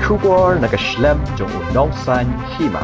Schubor nakaslem jong unongsan hima.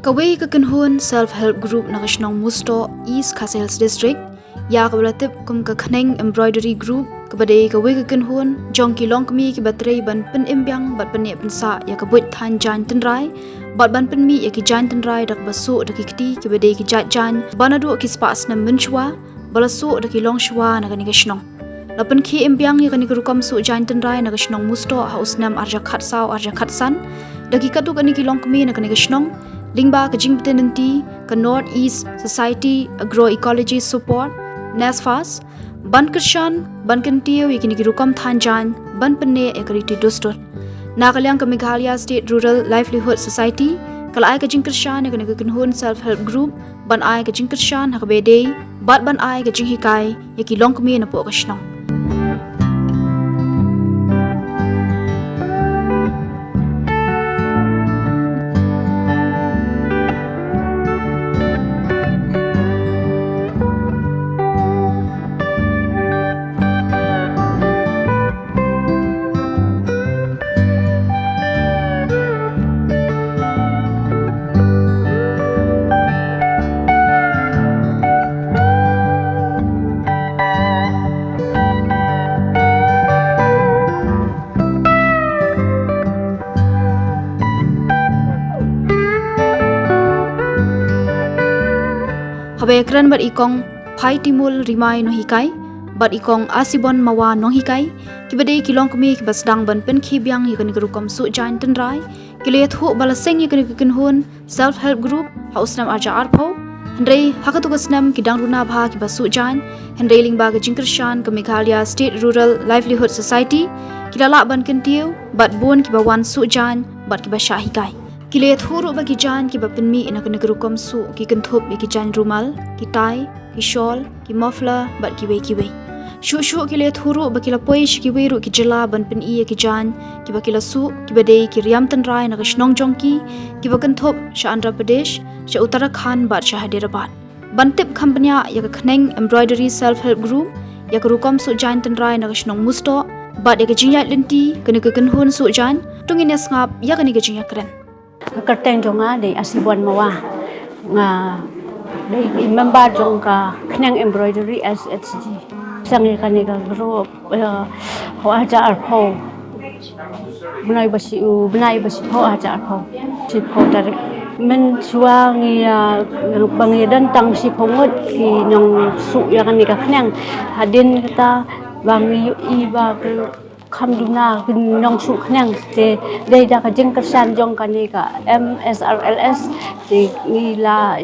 Kawai kakanhun self-help group nakashnong Musto East Khasi Hills District ya kabalatip kum kakhneng embroidery group kabadai kawai kakanhun jong kilong kami kibatrei ban pen imbyang bat pen pensa ya kabuit than jan tenrai bat ban pen mi ya ki jan tenrai dak basu dak kiti kibadai ki jat jan banadu ki spas nam menchwa balasu dak kilong shwa nakani kashnong lapan ki imbyang ya kani kurukam su jan tenrai nakashnong Musto haus nam arja khatsau arja khatsan daki katu kani kilong kami nakani kashnong Lingba ka jingptenanti ka North East Society Agroecology Support NASFAS ban kershan ban kentiyo yakini kirukam thanjan ban penne ekariti dostor nakalyang ka Meghalaya State Rural Livelihood Society kalai ka jingkershan yakini kinhun self help group ban ai ka jingkershan hakabede bat ban ai ka jinghikai yaki longkmi na po kashnong Habekran bat ikong Pai Timul Rimai no hikai bat ikong Asibon Mawa no hikai kibadei kilong kami kibasdang ban pen khibyang yakani kurukom su jain tenrai kiliyat hu balaseng yakani kinhun self help group hausnam arja arpho hendrei hakatugasnam kidang runa bha kibasu jain hendrei lingba ka jingkershan ka Meghalaya State Rural Livelihood Society kilala ban kentiu bat bon kibawan su jain bat kibasha hikai Kilet huru bagi jan ki bapinmi ina kena kerukom su ki kentup ki jan rumal ki tai ki shawl ki muffler bat ki wei shu kilet huru bagi la poish ki weru ki jela ban pin i ki jan ki bagi la su ki badei ki riam tanrai na kashnong jongki ki bakentup sha Andhra Pradesh sha Uttarakhand bat sha Hyderabad bantip company ya ka khneng embroidery self help group ya ka rukom su jan tanrai na kashnong Musto bat ya ka jingyat linti kena kenhun su jan tungin ya ngap ya kani ka jingyak kren Kerteng jonga de Asibon Mawa nga de member jong ka khneng embroidery SHG sangi kani ka group ho aja arpho bunai basi ho aja arpho si pho tar men suangi bangi dan tang si phongot ki nyong su ya kani ka khneng hadin kita bangi iba Kamduna nong su khnang te dei da ka jingkersan jong kani ka MSRLS te ila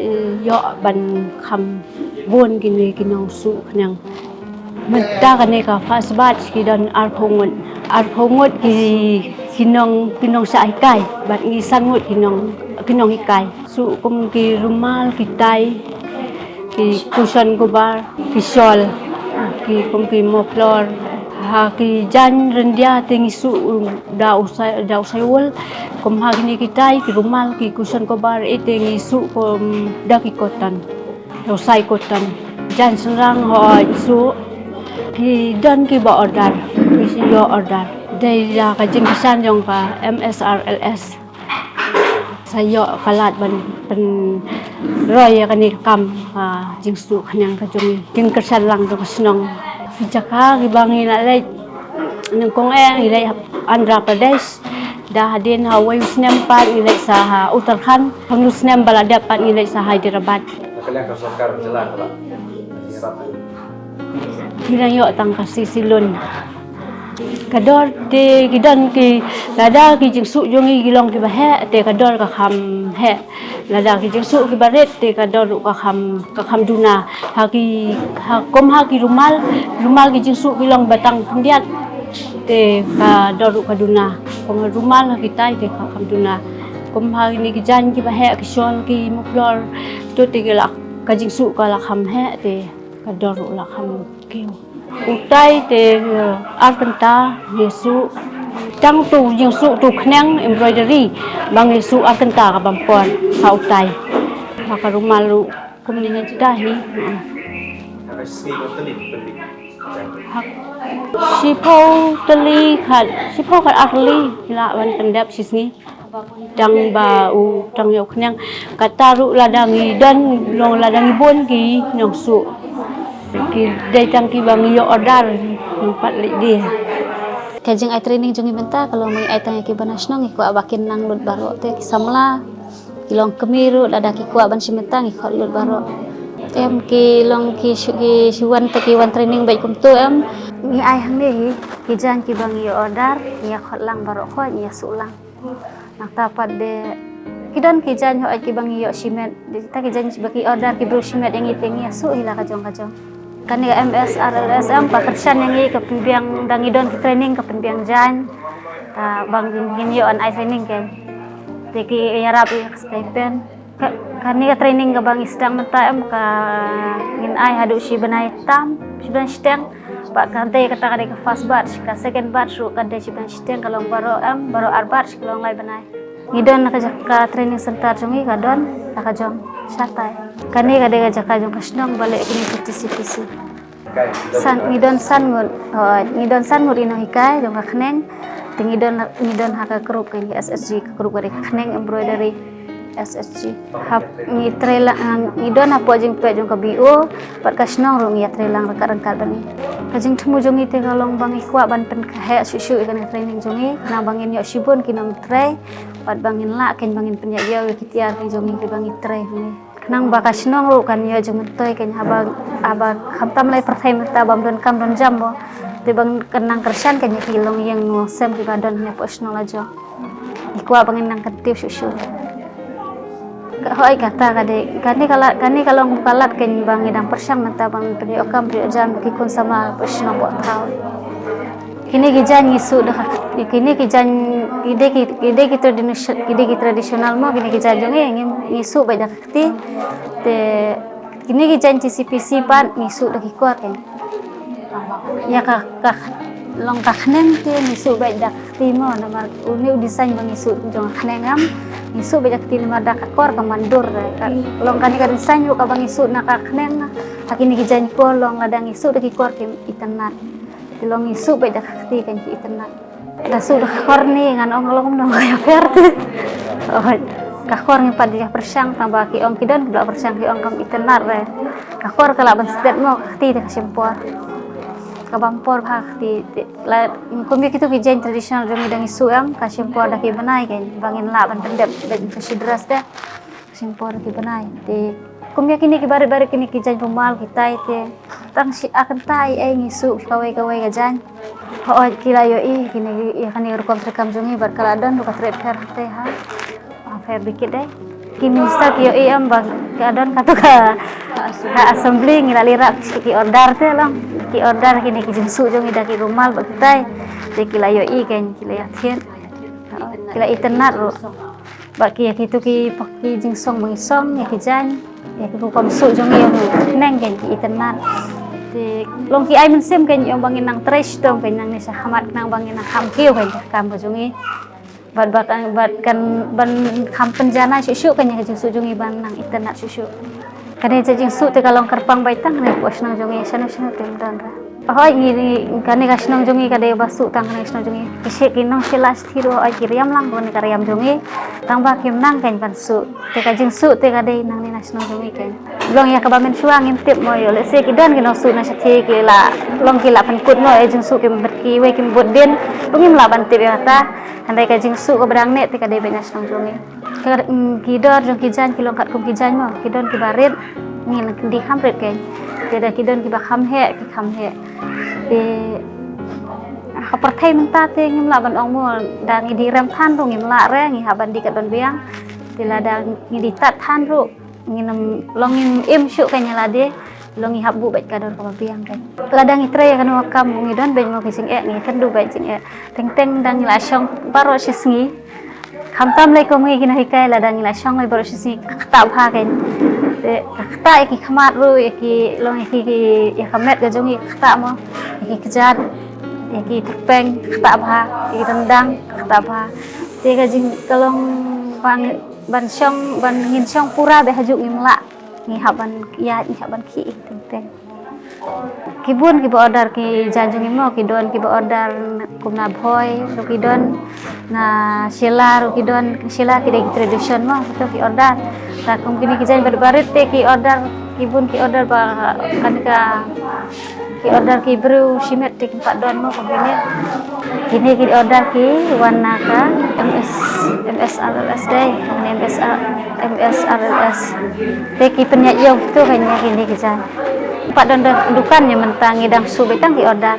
yo ban kham bon kini kinong su khnang menta kani ka fasbat ki dan arphongot ki kinong sa ikai bat ngi sangut kinong ikai su kum ki rumal ki tai ki kusan gobar ki shawl ki kum ki muffler ki jan rendia tengi su da usai wol kom ha kini kitai ki rumal ki kusan kobar tengi su kom da ki kotan usai kotan jan serang ho su ki dan ki ba order ki si yo order dai ya ka jingkisan jong ka MSRLS sayo kalat ban roy kani kam jingsu kanyang ka jingkisan lang to snong Jaka gibangi na lay nung kong ilay Andhra Pradesh dah hadin Hawaii Snempan ilay sa Uttarakhand pang Snem baladapan ilay sa Hyderabad. Kalian ka sarkar jalan lah. Hirang yo tang kasisilon Kador te gidan ki lada ki jingsu jongi gilong ki bahe te kador ka kham he lada ki jingsu ki baret te kador ka kham duna ha ki rumal ki jingsu gilong batang pendiat te kador ka duna kom rumal ki tai te ka kham duna kom ha ni ki jan ki bahe ki shol ki muklor to te gila ka jingsu ka la kham he te kador la kham ki utai te arkanta Yesu tang tu Yesu tu kneng embroidery bang Yesu arkanta ka bampon ha utai maka rumalu kumninya cidahi sipo teli khat akli la wan pendap sisni dang ba u dang yo kneng kataru ladangi dan long ladangi bon ki nyong su ki datang ki bang yo order empat dia Kajing ai training jungi benta kalau mai ai tanya ki banasnong iko abakin nang lut baro te samla kilong kemiru lada ki kuat ban simetang iko lut baro em ki long ki shuan te ki wan training bai kum tu em ni ai hang ni ki jan ki bang yo order ya khot lang baro kho ya sulang nak tapat de kidan ki jan ho ai ki bang yo simet ta ki jan bagi order ki bro simet yang iteng ya su hila kajong kani MS RLSM pakersan yang ke pembiang dangidon ke training ke pembiang jan bang gin yo an ai training kan teki yarap stipend kani ke training ke bang istang menta em ka ngin ai hadu si benai tam si ben steng pak kante kata kade ke fast batch ka second batch ru kade si ben steng kalau baro arbat kalau lai benai ngidon ka training center jungi kadon nakajong satai kani kade ka jaka jong kasnong balik kini PTC ngidon san ngur ino hikai dong kneng ngidon haka grup kan SSG grup kade kneng embroidery SSG hap ngi trailang ngidon apo jing pe jong ka BO pat kasnong ru ngi trailang rangkat bani kajing temu jongi te kalong bang ikwa ban pen he susu ikan training jongi na bangin yo sibon kinam tray pat bangin la ken bangin penyayo kitiar ki jongi ki bangi tray ni kenang bakas nong ru kan yo jong toy ken aba khamtam lai perthai ta bam don kam don jam bo te bang kenang kersan ken ki long yang no sem ki badon nya posno la jo ikwa bangin nang ketip susu hoi kata kani kalau bukalat ken bang idang persang mata bang penyo kam pri jam ki kun sama posno bo tau kini gijan ngisu dah kini gijan ide ki tradisional mo kini gijan jonge ngisu bai dah kti te kini gijan CCPC pan ngisu dah kikuat kan ya ka long ka khneng te ngisu bai dah kti mo nama uni desain bang ngisu jong khnengam ngisu bai dah kti nama dah kakor ka mandur long kani ka desain lu ka bang ngisu na ka khneng kini gijan po long ladang ngisu dah kikuat ke itanat long isu bai dah kti kan ki internet dah su dah korni ngan ong long no ya verde ka kor ngi pad dia persang tambah ki ong kidan dua persang ki ong kam internet re ka kor kala ban stet mo kti dah sempor ka bampor ha kti la kumbi kitu ki jen tradisional jong dang isu am ka sempor dah ki banai kan bangin la ban pendep dan kesidras dah sempor ki banai te kumya kini ki bare kini ki jan pemal kita ite tang si akan tai ngisu kawai gajan ho kila yo kini ya kan rekam jongi bar kaladan ru katre fer te ha fer dikit deh kini sta ki yo am bang kadon katu ka assembly ngila lira ki order te lang ki order kini ki jingsu jongi daki rumal bak tai te kila yo kan kila ya tien kila internet ru baki ya kitu ki paki jingsong mengisong ya ki jan ya ku kom su jong yang neng kan ki internet ti long ki ai men sim kan yang bangin nang trash dong kan nang nisa hamat nang bangin nang ham kiu kan kam jongi bat kan ban ham penjana susu kan yang su jongi ban nang internet susu kan jing su te kalong kerpang baitang ne pos nang jongi sana tem dan ra hoi ni kan ni kasnong jongi kade basu tang kan kasnong jongi kise kinong silas thiro ai kiriam lang bon karyam jongi tambah kim nang kan pansu te ka jing su te kade nang ni nasnong jongi kan long ya ka bamen suang intip mo yo le se kidan kinong su na sathi ki la long ki la pan kut mo ai jing su kim berki we kim bodin bungim la ban tip ya ta handai ka jing su ko brang ne te kade be nasnong jongi kidor jong kijan kilong kat kum kijan mo kidon ki barit ni di hamret kan te da kidon ki ba kham he te perthai menta te ngimla ban ong mo da ngi di rem than ru ngimla re ngi haban di kat ban biang tila da ngi di tat than ru ngi nam longim im syu kanya lade longi habu baik kador ka biang kan ladang itre kan wakam ngi don ben mo kising ngi kendu baik jing teng teng dang la syong baro sisngi khamtam lai ko ngi kina hikai ladang la syong lai baro sisngi kata bha kan te kata ki khamat ru ki long ki ya khamet ga jongi kata mo ki kejar ki tepeng kata bha ki tendang kata bha te ga jing kalong ban syong ban ngin syong pura be hajuk ngimla ngi haban ya ngi haban ki teng teng kibun ki order ki janjung mo ki don ki order kumna boy ru ki don na sila ru ki don sila ki dek tradition mo to ki order ta kum kini ki jan berbarit te ki order kibun ki order ba kan ka ki order ki bru simet te ki pak don mo kini ki order ki warna ka MSRLS day MSRLS te ki penyak yo tu kanya kini ki jan pak don dukan yang mentang ngidang su betang ki order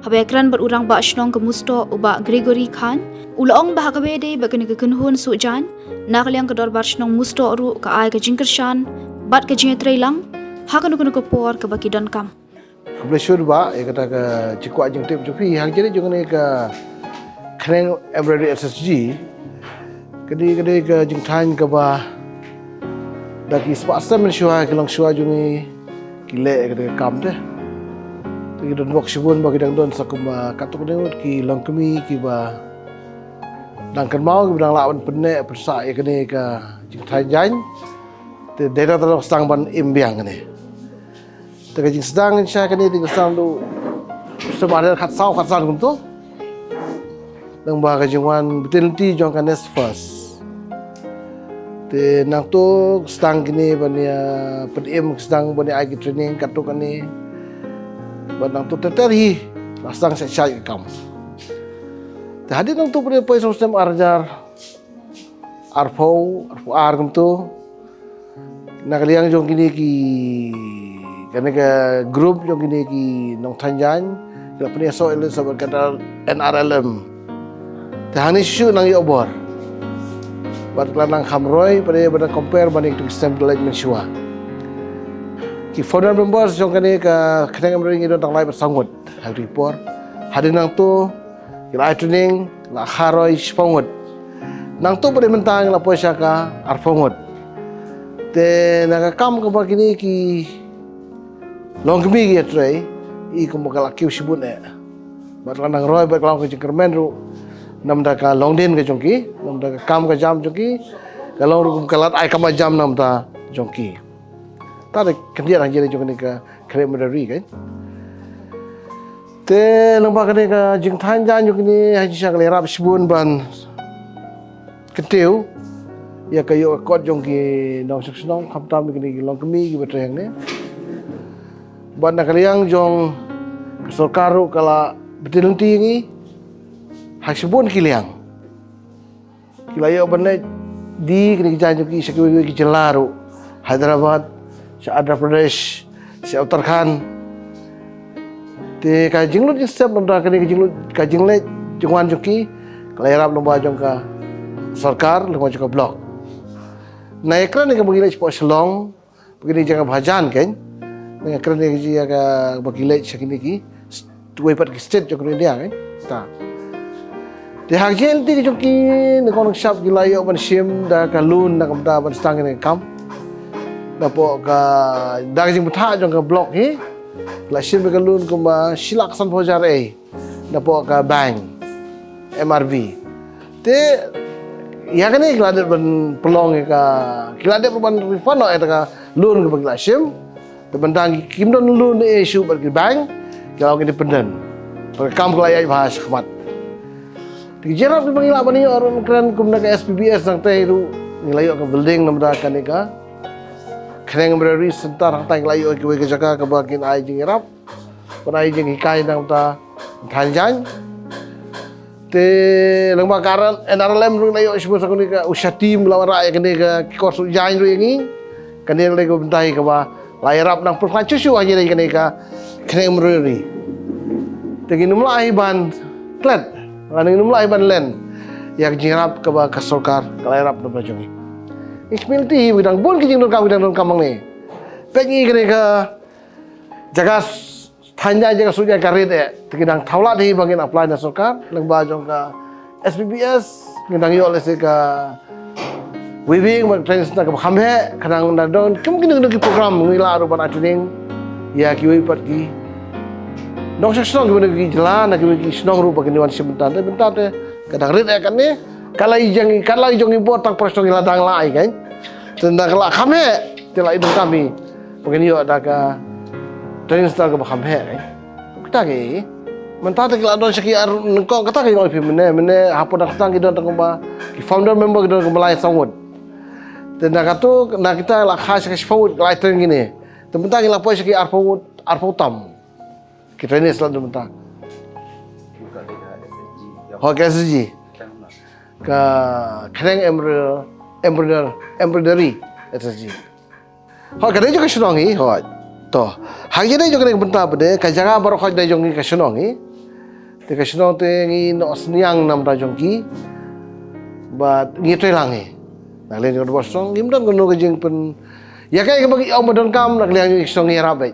Habekran berurang ba shnong ke musto uba Gregory Khan ulong bah kabe de ba kene kenhun sujan nakliang kedor bar shnong musto ru ka ai ka jingkershan bat ka jinge trailang hakan ku ko por ka baki don kam Kebetulan ba, kata ke cikgu ajeng tip cupi, hang jadi jangan ke keren embroidery SSG, kedi ke jeng tain ke ba, daki sepaksa mensyua kelang syua jungi kile kede kam deh. Kita don wak shibun ba kita don sakum katuk dengut ki lang kemi ki ba, dangkan mau ki bidang lawan penek persa ya kene ke jeng tain jain, te daerah terlalu sang ban imbiang kene. Tapi jing sedang saya kini tinggal sedang tu sebenarnya kat sau tu, dan bahagia jingwan betul nanti jong kanes first. Te nang tu sedang kini bania pedim sedang bania agi training kat tu kini, nang tu terteri sedang saya kam. Te hadir nang tu bania poin sistem arjar arfau tu, nak liang jong kini ki kerana ke grup yang kini ki nong tanjan kita punya soal sebab kata NRLM tahani isu nang yobor buat kelanang hamroy pada compare banding tu sistem like mensua ki founder members yang kini ke kena ngomong itu tentang live bersanggut hari report hari nang tu kita training la haroy spangut nang tu pada mentang la poisa ka arfangut te naga kam ke begini ki long kemi ki tray I ko makala kiu sibun bat landang roy bat lang ko jingkermen ru nam da ka long den ka jongki nam da ka kam ka jam jongki kalau ru kalat ai kam jam nam da jongki ta de kendia rang jere jongni ka kre medari kan te long ba ka ka jing than jan jongni ha ji sa ka rap sibun ban keteu ya kayo kot jongki nong seksnong khamtam ki long kemi ki batreng ne Banda kaliang jong sorkaru kala betul nanti ni hasbun kiliang kilaya banda di kini janju ki sekwi ki jelaru Hyderabad Andhra Pradesh Uttarakhand te ka jinglut step nda kini jinglut ka jingle jungwan juki kala yarap lomba jong ka sarkar lomba jong ka blok na ekran ni ka bagi lech po selong begini jangan bhajan kan dengan kerana dia ka bagi lech sakini ki tuai pat ki state jong dia kan ta de hagel ti jong ki ne kon shop ki layo ban sim da ka lun da kam da ban stang ni kam da po ka da jing butha jong ka blok hi la sim ka lun ko ma silak san phojar da po ka bank MRV te ya kan ni kelade ban pelong ka kelade ban refund ka lun ka bagi sim Tebentang kim don loan issue bagi bank kalau independent. Kam kelaya bahas khmat. Dijarap di pangila bani orang keren kumna ke SPBS nang teh itu Ngelayo ke building namda kanika. Kreneng embroidery sentar hatang ngelayo ke jaga ke bagian ai jing irap. Penai jing hikai namda thanjan. Te lengba karan NRLM rung layo sebut kanika usah tim lawan rakyat kanika kos jain ru yangi. Kanika lego bentai ke ba layarap nang perfancu su aja dari kanika. Kreneng embroidery. Tegi numlah ban klet. Kaning numlah ban len. Yang jirap ke ba kasolkar kalayarap na bajongi. Ismilti bidang bon kijing don kamang ni. Pengi kene ka jaga tanya jaga suja karit tikidang taulat di bagian apply na solkar lang ba jong ka SPBS ngidang yo lese ka weaving mag trains na ka khamhe kanang na don kemungkinan ki program ngila aru ban training ya ki pat ki nong sesong ki jalan na ki snong ru bagian wan sebentar kadang rit kan ni kalai jong import tak prestong ladang lai kan tenda kala khamhe tela idung kami bagian yo ada ka training star ka khamhe kan kita ki mentah tak ladon seki ar kong kata ki ngoi mene hapo dak tang ki don tang ba ki founder member ki don ka malai sangud tenda katu na kita la khas ka sifut lai training ni tementang ki lapoi seki ar tam ki training star tementang ho SSG ka kreneng embroidery SSG ho kadai jo ka sunongi ho to hang jene jo kena benta bede ka jaga baro khoj dai jongi ka sunongi te ka sunong te ngi no sniang nam da jongki ba ngi trelangi na len jo bosong gimdan gono ka jing pen ya kai ka bagi au modon kam nak liang ngi sunongi rabai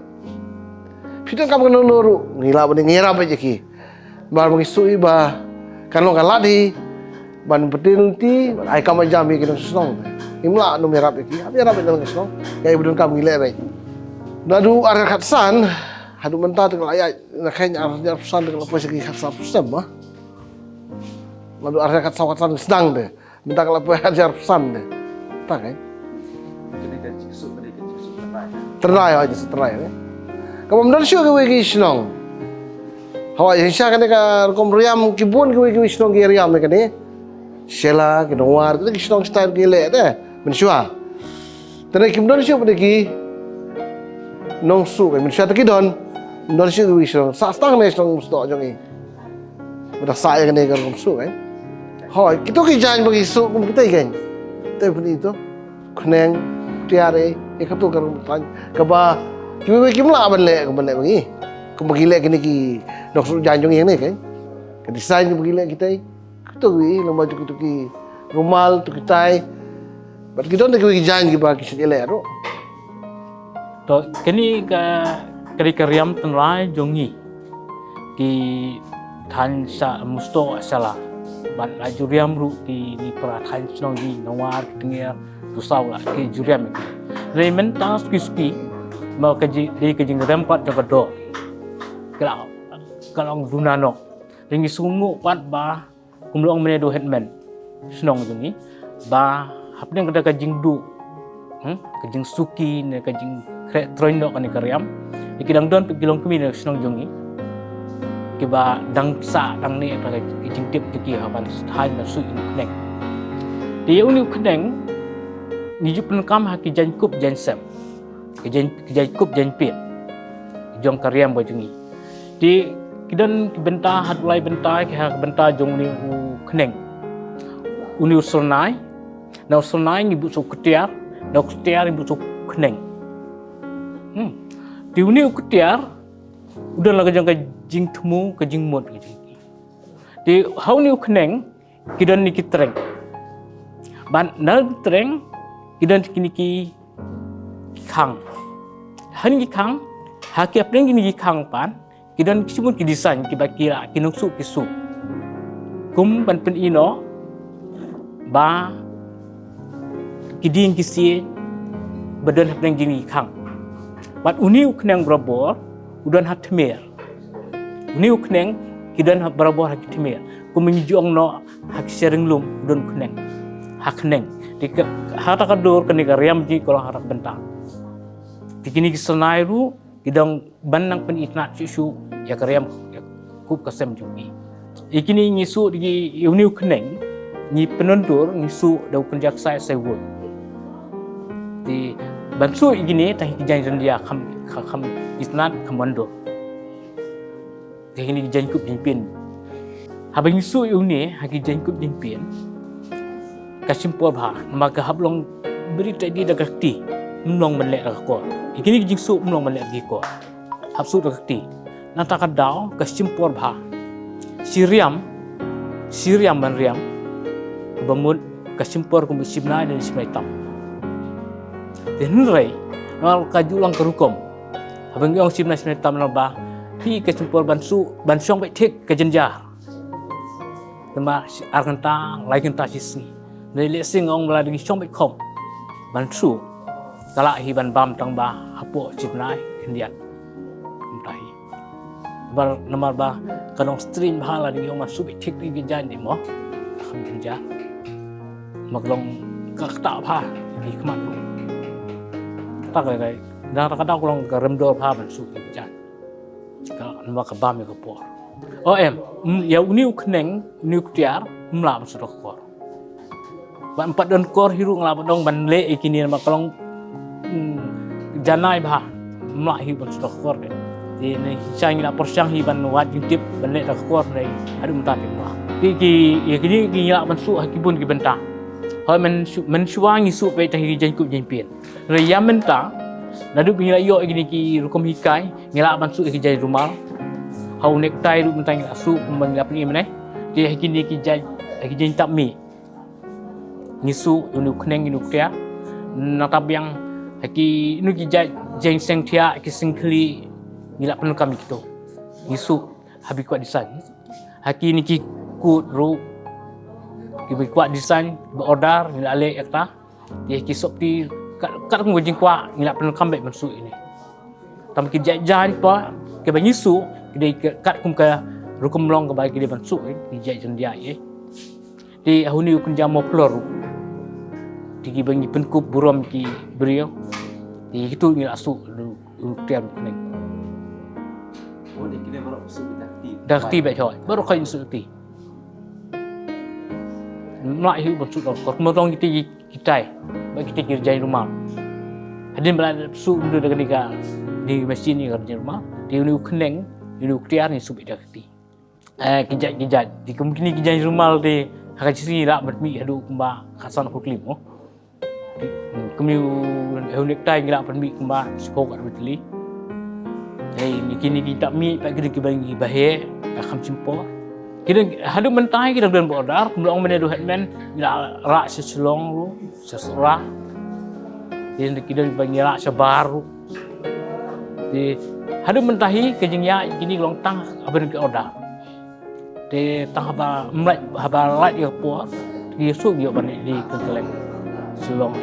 fitan kam gono noru ngila bani ngi rabai jeki bar bagi sui ba kanong kaladi ban betil ti ai kam jami ki sunong imla no merap ki abi rabai nang sunong kai budon kam ngile bai nadu arah katsan hadu mentah tu layak nak kenya arah katsan dengan apa segi katsan pusam ah nadu arah katsan sedang deh mentah kalau apa arah katsan deh tak kan terai aja terai deh kamu menurut siapa kau kiki senang hawa yang siapa kan kom riam kibun kau senang kiri riam kan ni sela kinawar tu kiki senang style gile deh mensyua tapi menurut siapa kiki nong su kan manusia tak kidon nong su wisong sa stang ne stang sto jongi budak saya kan kan su kan hoi kita ki jan bagi su kum kita kan tapi itu khneng tiare e kaptu kan tan ka ba kimi kim la ban le bagi kum bagi le kini ki nong su jan jongi ne kan ka design bagi le kita kita wi lomba tu ki rumal tu kita bat kidon ki jan ki ba ki sele ro to kini ka kariam tenrai jongi ki than sa musto asala ban la juriam ru ki ni pra than snong di nawar ki tu saw la ki juriam remen tas ki mau ka ji di ka jing rempat jaga do kalau dunano ringi sungu pat ba kumlong mene do headman snong jongi ba hapne kada ka jing du kajing suki ne kajing troindo kan ikariam ikidang don pigilong kami ne snong jongi kiba dang sa dang ni ka kajing tip ki haban hai na su in connect di uni connect ni jupen kam ha ki jan kup jan sem ki jan kup jan pit jong kariam bo jongi di kidan ki benta hat ulai benta ki ha benta jong ni u connect uni usulnai na usulnai ni bu su ketiar dok tiar ibu cuk keneng. Tiuni ukutiar udah laga jang kajing temu kajing mod kajing. Di hau ni keneng kidan ni kitreng. Ban nang treng kidan kini ki kang. Han ki kang haki apeng kini ki kang pan kidan kisimut ki design ki bakira kinung su ki su. Kum ban pen ino ba kiding kisi badan hapeng jini kang bat uniu kneng brabor udan hat mer uniu kneng kidan hat brabor hat mer kuminjong no hak sering lum udan kneng hak kneng dik hata kador kani kariam ji kalau harak bentang dikini kisenairu kidang banang pen itna sisu ya kariam kup kasem jungi ikini ngisu di uniu kneng ni penundur ni su dau penjak sai wul di bansu igini tah kijang dia kham isnat khamando ini jangkup jimpin habang su yung ni hagi jangkup jimpin kasimpor bha maka hablong berita di dagakti mlong menlek rakor igini jingsu mlong menlek gi ko habsu dagakti nata kadau kasimpor bha Siriam man riam bamut kasimpor kum sibna dan simaitam denrai nal kajulang kerukom habang yung sibna simaitam ba hi kasimpor bansong baik tek kejenjar tema arkanta laikenta sisi nei lesing ong bla ding song baik khom bansu kala hi ban bam tang ba hapo sibnai kendian mutahi bar namar ba kalong stream bahala di ong masuk tik di jan di mo kham kenja maglong kakta pha di kmat tak lai dang kadang kolong remdor pha bansu di jan kalau nama kebam ya kepor ya uniu keneng nuklear mlam sudah kor ban 4 don kor hiru nglap dong ban le ikini nama kalong janai bah mla hi ban sudah kor de di nei sang ila porsyang hi ban wat YouTube ban le dak kor nei adu mta ti ma ki kini ngila ban su hakibun ki benta hoi men suwangi su pe tah hi jan kup jan pien re ya menta nadu ngila yo gini ki rukom hikai ngila ban su ki jai rumal hau nek tai ru mentang asu kumbang lap ni meneh dia kini ki jai tak mi ngisu unu kneng inu kya natab yang haki inu ki jai seng thia ki singkli ngila pen kami gitu ngisu habi kuat design haki ni ki kut ru ki bi kuat design berorder ngila ale ekta dia ki sop ti kat ngujing kwa ngila pen kambek masuk ini tam ki jai pa ke banyisu ki kat kum ka rukum long ke bagi dia masuk ki jai jendia ye di ahuni kun jamo plor di bangi penkup burom ki beriau di itu ngila asu tiap kuning Oh, dia kira baru masuk dakti baik hoy baru kain suti mak hiu masuk kor motong kita bagi kita kerja rumah hadin berada su udah dengan di mesin ni kerja rumah di unu keneng unu tiar ni subit dakti kijat di kemungkinan kerja rumah di hakat sini rak bermi adu kumba kasan hutlim oh kemudian unu tai ngira bermi kumba sepok adu betli ni kini kita mi pak kira bangi bahe akan simpor kira hadu mentai kira dan border kemudian orang menedu headman kira rak seselong lu seserah kira kira bangi rak sebaru di hadu mentahi kejengnya kini long tang aben ke order de tang haba light ya po di su yo ban di keleng selong